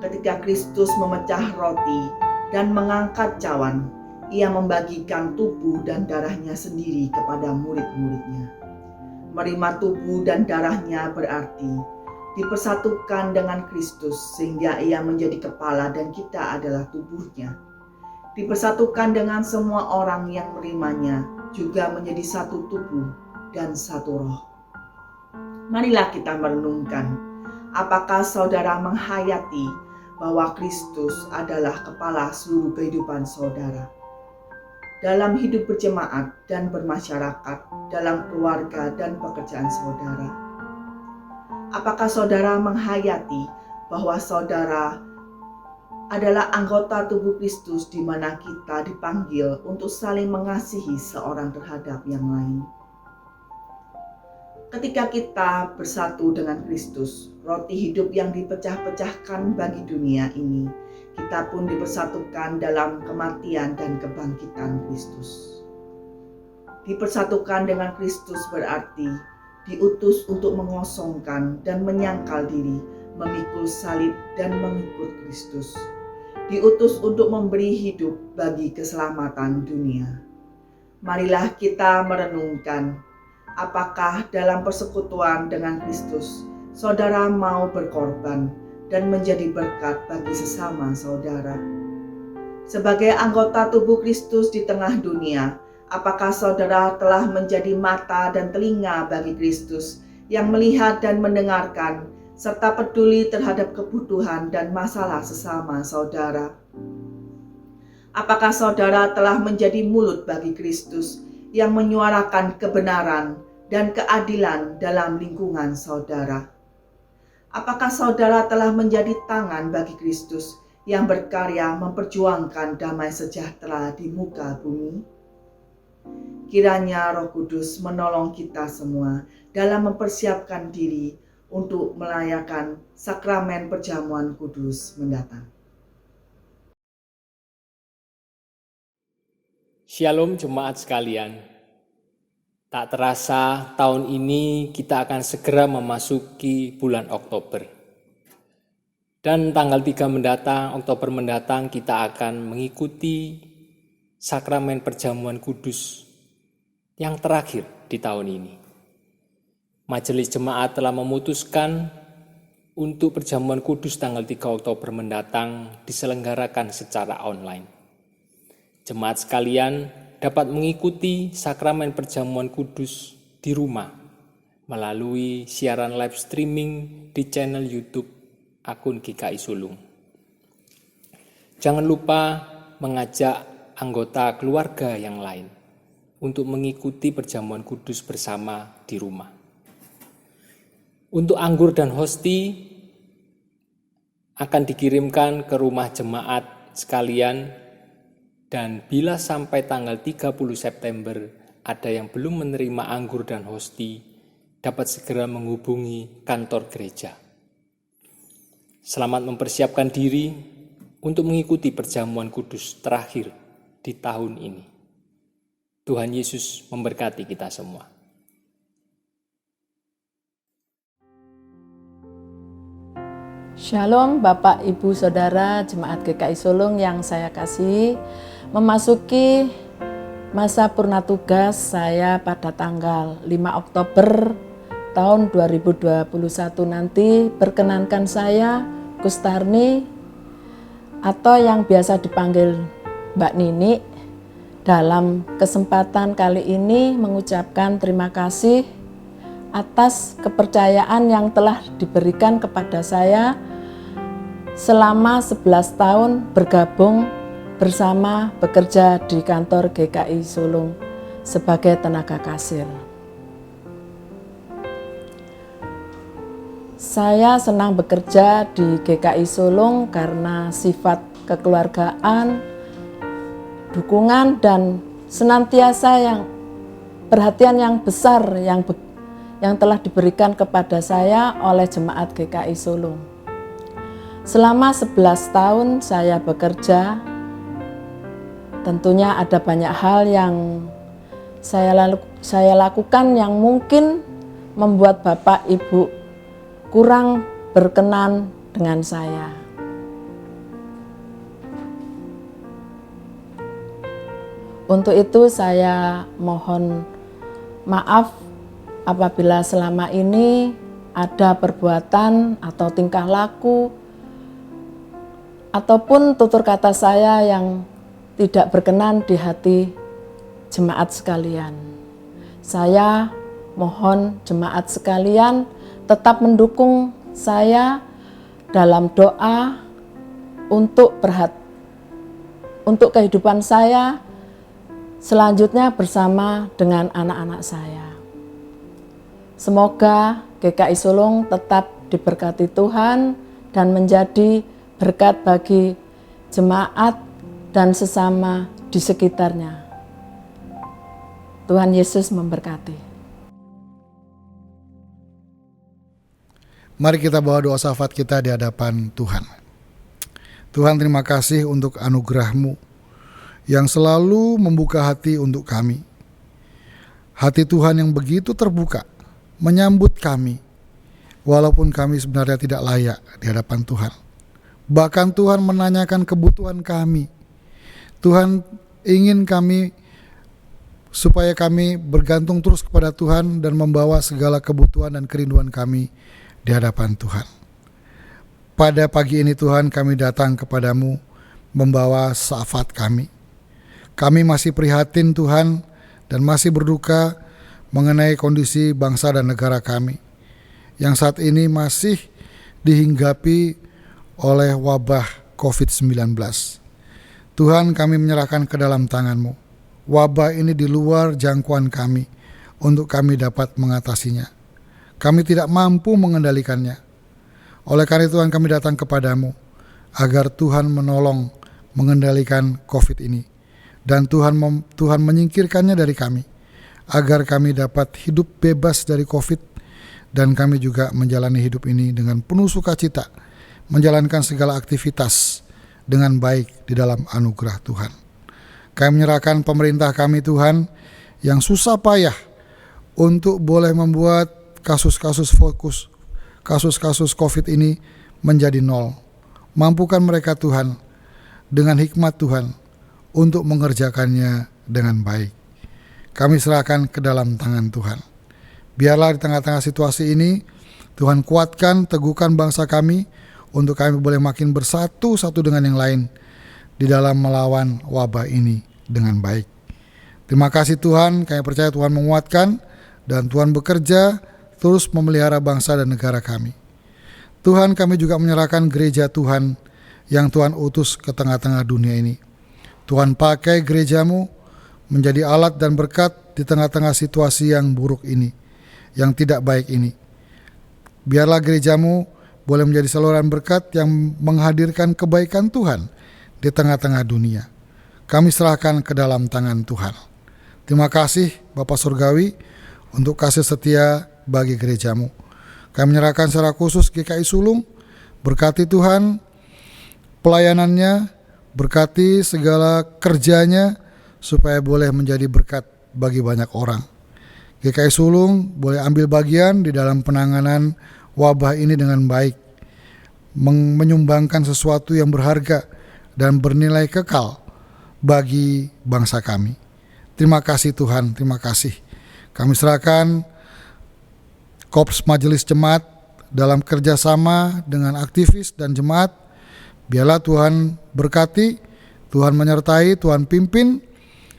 ketika Kristus memecah roti dan mengangkat cawan, ia membagikan tubuh dan darahnya sendiri kepada murid-muridnya. Menerima tubuh dan darahnya berarti dipersatukan dengan Kristus sehingga ia menjadi kepala dan kita adalah tubuhnya. Dipersatukan dengan semua orang yang menerimanya juga menjadi satu tubuh dan satu roh. Marilah kita merenungkan, apakah saudara menghayati bahwa Kristus adalah kepala seluruh kehidupan saudara? Dalam hidup berjemaat dan bermasyarakat, dalam keluarga dan pekerjaan saudara. Apakah saudara menghayati bahwa saudara adalah anggota tubuh Kristus di mana kita dipanggil untuk saling mengasihi seorang terhadap yang lain? Ketika kita bersatu dengan Kristus, roti hidup yang dipecah-pecahkan bagi dunia ini, kita pun dipersatukan dalam kematian dan kebangkitan Kristus. Dipersatukan dengan Kristus berarti diutus untuk mengosongkan dan menyangkal diri, memikul salib dan mengikut Kristus. Diutus untuk memberi hidup bagi keselamatan dunia. Marilah kita merenungkan, apakah dalam persekutuan dengan Kristus, saudara mau berkorban dan menjadi berkat bagi sesama saudara. Sebagai anggota tubuh Kristus di tengah dunia, apakah saudara telah menjadi mata dan telinga bagi Kristus yang melihat dan mendengarkan, serta peduli terhadap kebutuhan dan masalah sesama saudara? Apakah saudara telah menjadi mulut bagi Kristus yang menyuarakan kebenaran dan keadilan dalam lingkungan saudara? Apakah saudara telah menjadi tangan bagi Kristus yang berkarya memperjuangkan damai sejahtera di muka bumi? Kiranya Roh Kudus menolong kita semua dalam mempersiapkan diri untuk merayakan sakramen perjamuan kudus mendatang. Shalom jemaat sekalian. Tak terasa tahun ini kita akan segera memasuki bulan Oktober. Dan tanggal 3 mendatang, Oktober mendatang kita akan mengikuti sakramen perjamuan kudus yang terakhir di tahun ini. Majelis Jemaat telah memutuskan untuk perjamuan kudus tanggal 3 Oktober mendatang diselenggarakan secara online. Jemaat sekalian dapat mengikuti sakramen perjamuan kudus di rumah melalui siaran live streaming di channel YouTube akun GKI Sulung. Jangan lupa mengajak anggota keluarga yang lain untuk mengikuti perjamuan kudus bersama di rumah. Untuk anggur dan hosti akan dikirimkan ke rumah jemaat sekalian. Dan bila sampai tanggal 30 September ada yang belum menerima anggur dan hosti, dapat segera menghubungi kantor gereja. Selamat mempersiapkan diri untuk mengikuti perjamuan kudus terakhir di tahun ini. Tuhan Yesus memberkati kita semua. Shalom Bapak, Ibu, Saudara, Jemaat GKI Sulung yang saya kasihi. Memasuki masa purna tugas saya pada tanggal 5 Oktober tahun 2021 nanti, perkenankan saya Kustarni atau yang biasa dipanggil Mbak Nini dalam kesempatan kali ini mengucapkan terima kasih atas kepercayaan yang telah diberikan kepada saya selama 11 tahun bergabung bersama bekerja di kantor GKI Sulung sebagai tenaga kasir. Saya senang bekerja di GKI Sulung karena sifat kekeluargaan, dukungan, dan senantiasa yang perhatian yang besar yang telah diberikan kepada saya oleh jemaat GKI Sulung. Selama 11 tahun saya bekerja, tentunya ada banyak hal yang saya lakukan yang mungkin membuat Bapak Ibu kurang berkenan dengan saya. Untuk itu saya mohon maaf apabila selama ini ada perbuatan atau tingkah laku ataupun tutur kata saya yang tidak berkenan di hati jemaat sekalian. Saya mohon jemaat sekalian tetap mendukung saya dalam doa untuk kehidupan saya selanjutnya bersama dengan anak-anak saya. Semoga GKI Sulung tetap diberkati Tuhan dan menjadi berkat bagi jemaat dan sesama di sekitarnya. Tuhan Yesus memberkati. Mari kita bawa doa syafat kita di hadapan Tuhan. Tuhan, terima kasih untuk anugerah-Mu yang selalu membuka hati untuk kami. Hati Tuhan yang begitu terbuka menyambut kami, walaupun kami sebenarnya tidak layak di hadapan Tuhan. Bahkan Tuhan menanyakan kebutuhan kami. Tuhan ingin kami supaya kami bergantung terus kepada Tuhan dan membawa segala kebutuhan dan kerinduan kami di hadapan Tuhan. Pada pagi ini Tuhan, kami datang kepadamu membawa syafaat kami. Kami masih prihatin Tuhan dan masih berduka mengenai kondisi bangsa dan negara kami yang saat ini masih dihinggapi oleh wabah COVID-19. Tuhan, kami menyerahkan ke dalam tangan-Mu. Wabah ini di luar jangkauan kami untuk kami dapat mengatasinya. Kami tidak mampu mengendalikannya. Oleh karena itu Tuhan, kami datang kepadamu agar Tuhan menolong mengendalikan COVID ini. Dan Tuhan menyingkirkannya dari kami, agar kami dapat hidup bebas dari COVID, dan kami juga menjalani hidup ini dengan penuh sukacita, menjalankan segala aktivitas dengan baik di dalam anugerah Tuhan. Kami menyerahkan pemerintah kami Tuhan, yang susah payah untuk boleh membuat kasus-kasus COVID ini menjadi nol. Mampukan mereka Tuhan dengan hikmat Tuhan untuk mengerjakannya dengan baik. Kami serahkan ke dalam tangan Tuhan. Biarlah di tengah-tengah situasi ini, Tuhan kuatkan, teguhkan bangsa kami, untuk kami boleh makin bersatu satu dengan yang lain di dalam melawan wabah ini dengan baik. Terima kasih Tuhan, kami percaya Tuhan menguatkan, dan Tuhan bekerja terus memelihara bangsa dan negara kami. Tuhan, kami juga menyerahkan gereja Tuhan yang Tuhan utus ke tengah-tengah dunia ini. Tuhan pakai gerejamu menjadi alat dan berkat di tengah-tengah situasi yang buruk ini, yang tidak baik ini. Biarlah gerejamu boleh menjadi saluran berkat yang menghadirkan kebaikan Tuhan di tengah-tengah dunia. Kami serahkan ke dalam tangan Tuhan. Terima kasih Bapa Surgawi untuk kasih setia bagi gerejamu. Kami menyerahkan secara khusus GKI Sulung, berkati Tuhan pelayanannya, berkati segala kerjanya supaya boleh menjadi berkat bagi banyak orang. GKI Sulung boleh ambil bagian di dalam penanganan wabah ini dengan baik, menyumbangkan sesuatu yang berharga dan bernilai kekal bagi bangsa kami. Terima kasih Tuhan, terima kasih. Kami serahkan Korps Majelis Jemaat dalam kerjasama dengan aktivis dan jemaat. Biarlah Tuhan berkati, Tuhan menyertai, Tuhan pimpin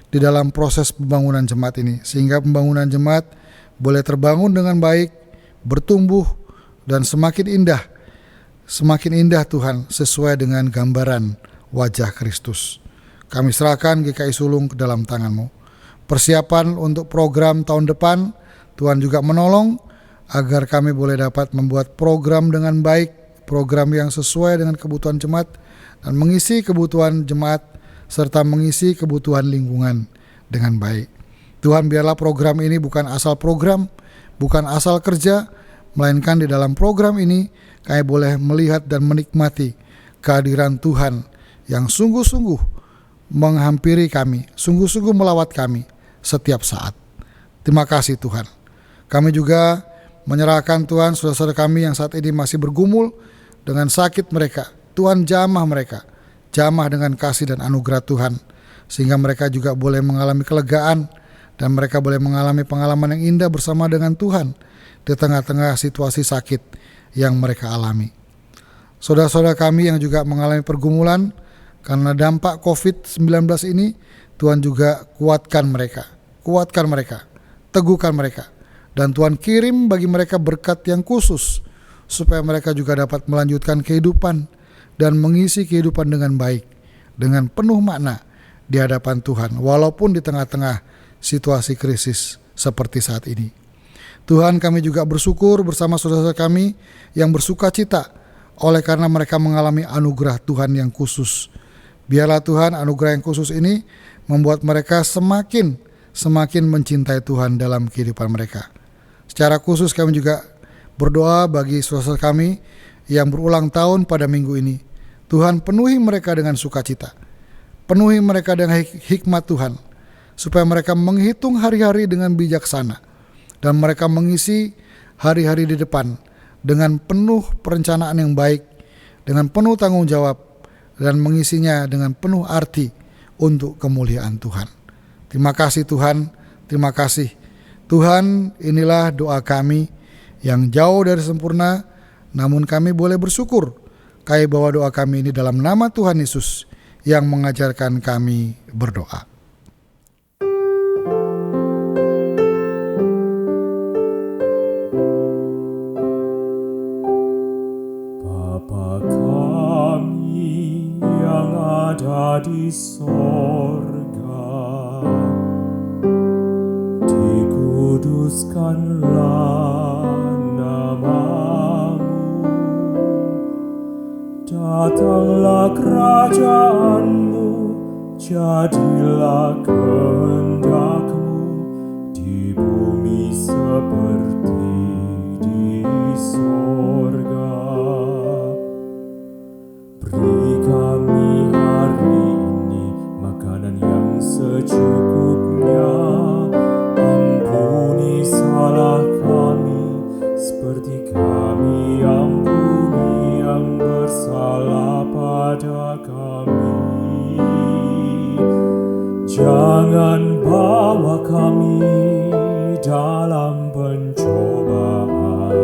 di dalam proses pembangunan jemaat ini, sehingga pembangunan jemaat boleh terbangun dengan baik, bertumbuh, dan semakin indah Tuhan, sesuai dengan gambaran wajah Kristus. Kami serahkan GKI Sulung ke dalam tangan-Mu. Persiapan untuk program tahun depan, Tuhan juga menolong agar kami boleh dapat membuat program dengan baik, program yang sesuai dengan kebutuhan jemaat dan mengisi kebutuhan jemaat serta mengisi kebutuhan lingkungan dengan baik. Tuhan, biarlah program ini bukan asal program, bukan asal kerja, melainkan di dalam program ini kami boleh melihat dan menikmati kehadiran Tuhan yang sungguh-sungguh menghampiri kami, sungguh-sungguh melawat kami setiap saat. Terima kasih Tuhan. Kami juga menyerahkan Tuhan saudara-saudara kami yang saat ini masih bergumul dengan sakit mereka. Tuhan jamah mereka, jamah dengan kasih dan anugerah Tuhan, sehingga mereka juga boleh mengalami kelegaan dan mereka boleh mengalami pengalaman yang indah bersama dengan Tuhan di tengah-tengah situasi sakit yang mereka alami. Saudara-saudara kami yang juga mengalami pergumulan karena dampak COVID-19 ini, Tuhan juga kuatkan mereka, teguhkan mereka, dan Tuhan kirim bagi mereka berkat yang khusus supaya mereka juga dapat melanjutkan kehidupan dan mengisi kehidupan dengan baik, dengan penuh makna di hadapan Tuhan, walaupun di tengah-tengah situasi krisis seperti saat ini. Tuhan, kami juga bersyukur bersama saudara-saudara kami yang bersuka cita oleh karena mereka mengalami anugerah Tuhan yang khusus. Biarlah Tuhan anugerah yang khusus ini membuat mereka semakin mencintai Tuhan dalam kehidupan mereka. Secara khusus kami juga berdoa bagi saudara-saudara kami yang berulang tahun pada minggu ini. Tuhan, penuhi mereka dengan sukacita, penuhi mereka dengan hikmat Tuhan, supaya mereka menghitung hari-hari dengan bijaksana, dan mereka mengisi hari-hari di depan dengan penuh perencanaan yang baik, dengan penuh tanggung jawab, dan mengisinya dengan penuh arti untuk kemuliaan Tuhan. Terima kasih Tuhan, terima kasih. Tuhan, inilah doa kami yang jauh dari sempurna, namun kami boleh bersyukur Kami bawa doa kami ini dalam nama Tuhan Yesus yang mengajarkan kami berdoa. Bapa kami yang ada di sorga, dikuduskanlah namamu, datanglah kerajaanmu, jadilah kehendakmu di bumi seperti di sorga. Beri kami hari ini makanan yang secukupnya, ampuni salah kami seperti kami ampuni yang bersalah pada kami. Jangan bawa kami dalam pencobaan,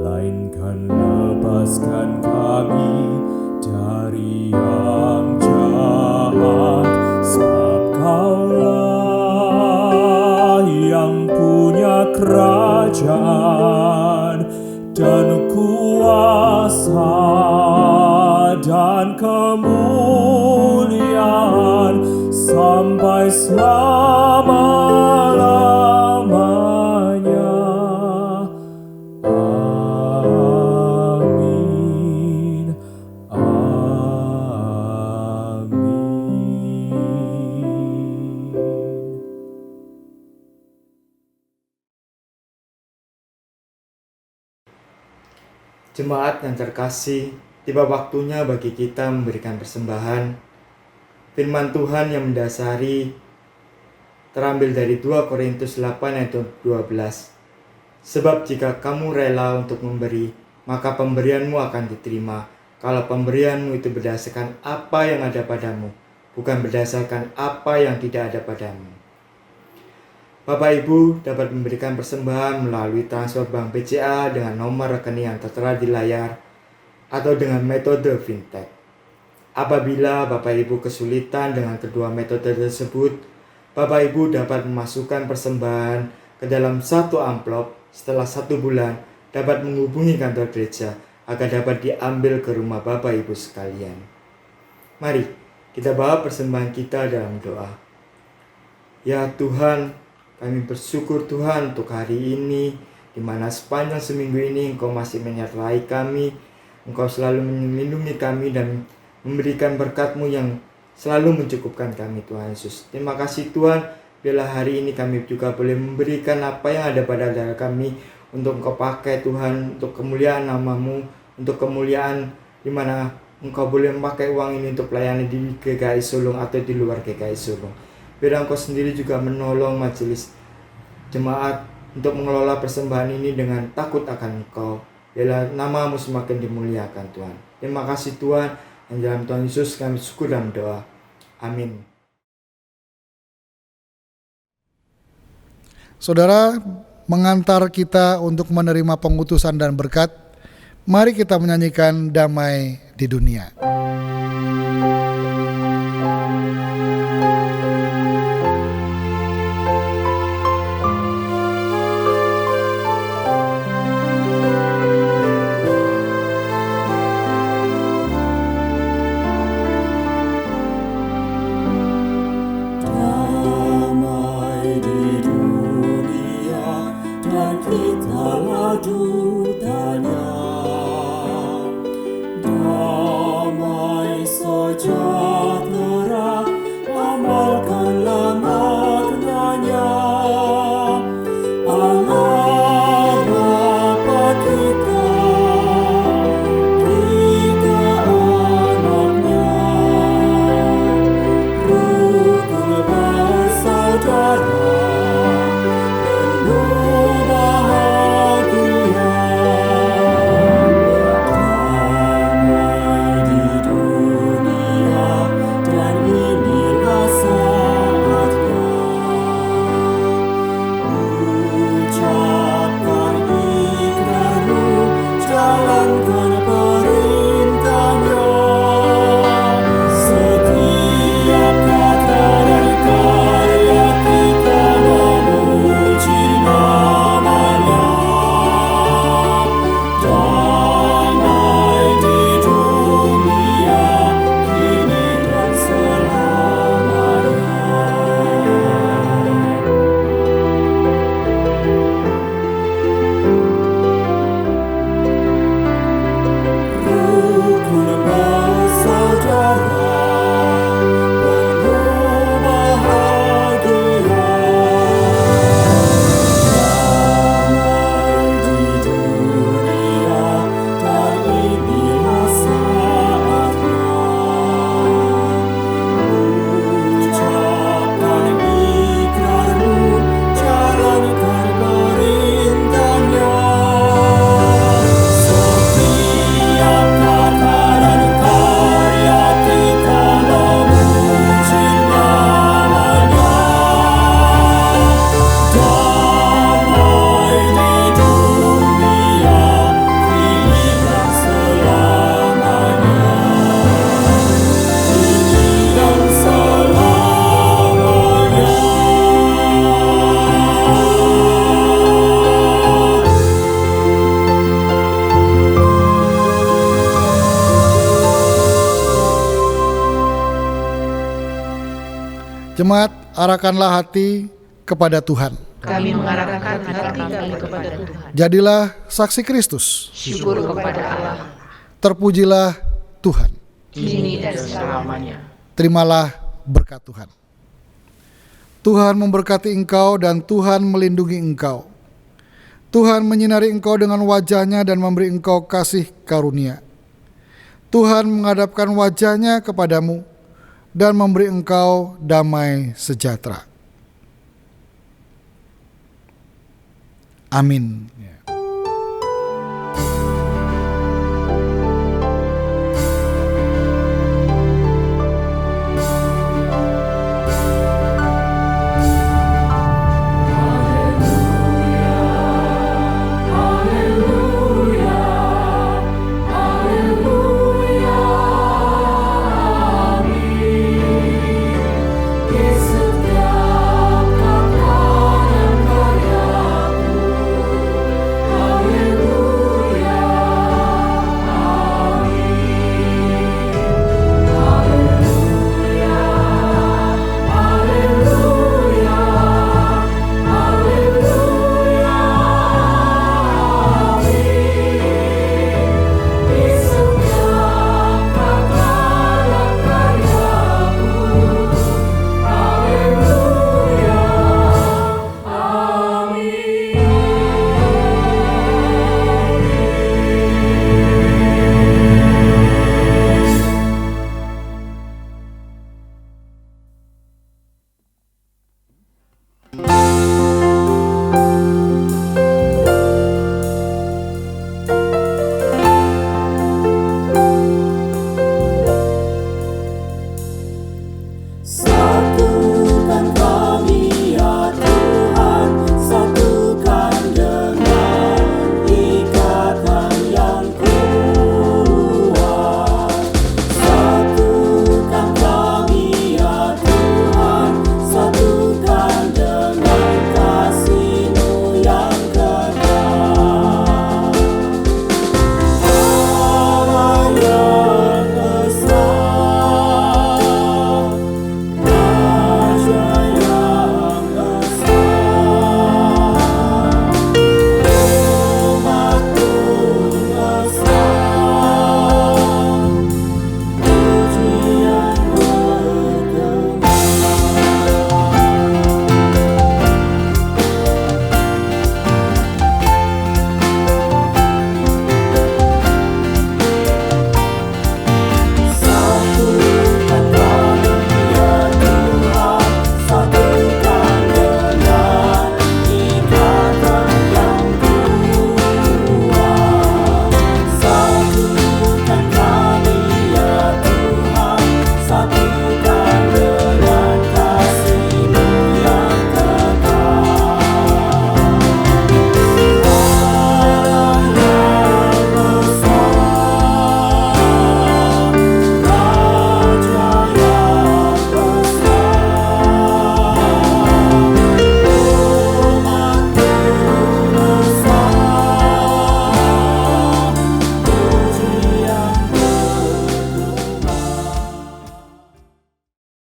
melainkan lepaskan kami dari yang jahat. Sebab Kaulah yang punya kerajaan dan kuasa dan kemuliaan sampai selama-lamanya. Amin. Amin. Jemaat yang terkasih, tiba waktunya bagi kita memberikan persembahan. Firman Tuhan yang mendasari terambil dari 2 Korintus 8 ayat 12. Sebab jika kamu rela untuk memberi, maka pemberianmu akan diterima. Kalau pemberianmu itu berdasarkan apa yang ada padamu, bukan berdasarkan apa yang tidak ada padamu. Bapak Ibu dapat memberikan persembahan melalui transfer bank BCA dengan nomor rekening yang tertera di layar atau dengan metode fintech. Apabila Bapak Ibu kesulitan dengan kedua metode tersebut, Bapak Ibu dapat memasukkan persembahan ke dalam satu amplop. Setelah 1 bulan dapat menghubungi kantor gereja agar dapat diambil ke rumah Bapak Ibu sekalian. Mari kita bawa persembahan kita dalam doa. Ya Tuhan, kami bersyukur Tuhan untuk hari ini, di mana sepanjang seminggu ini Engkau masih menyertai kami, Engkau selalu melindungi kami dan memberikan berkat-Mu yang selalu mencukupkan kami Tuhan Yesus. Terima kasih Tuhan, biarlah hari ini kami juga boleh memberikan apa yang ada pada diri kami untuk Engkau pakai Tuhan, untuk kemuliaan nama-Mu, untuk kemuliaan di mana Engkau boleh memakai uang ini untuk pelayanan di GKI Sulung atau di luar GKI Sulung. Biar Engkau sendiri juga menolong majelis jemaat untuk mengelola persembahan ini dengan takut akan Engkau. Biarlah nama-Mu semakin dimuliakan Tuhan. Terima kasih Tuhan. Yang dalam Tuhan Yesus kami syukur dalam doa. Amin. Saudara, mengantar kita untuk menerima pengutusan dan berkat, mari kita menyanyikan damai di dunia. Dutanya, damai Jemaat, arahkanlah hati kepada Tuhan. Kami mengarahkan hati kami kepada Tuhan. Jadilah saksi Kristus. Syukur kepada Allah, Terpujilah Tuhan. kini dan selamanya. Terimalah berkat Tuhan. Tuhan memberkati engkau dan Tuhan melindungi engkau. Tuhan menyinari engkau dengan wajah-Nya dan memberi engkau kasih karunia. Tuhan menghadapkan wajah-Nya kepadamu dan memberi engkau damai sejahtera. Amin.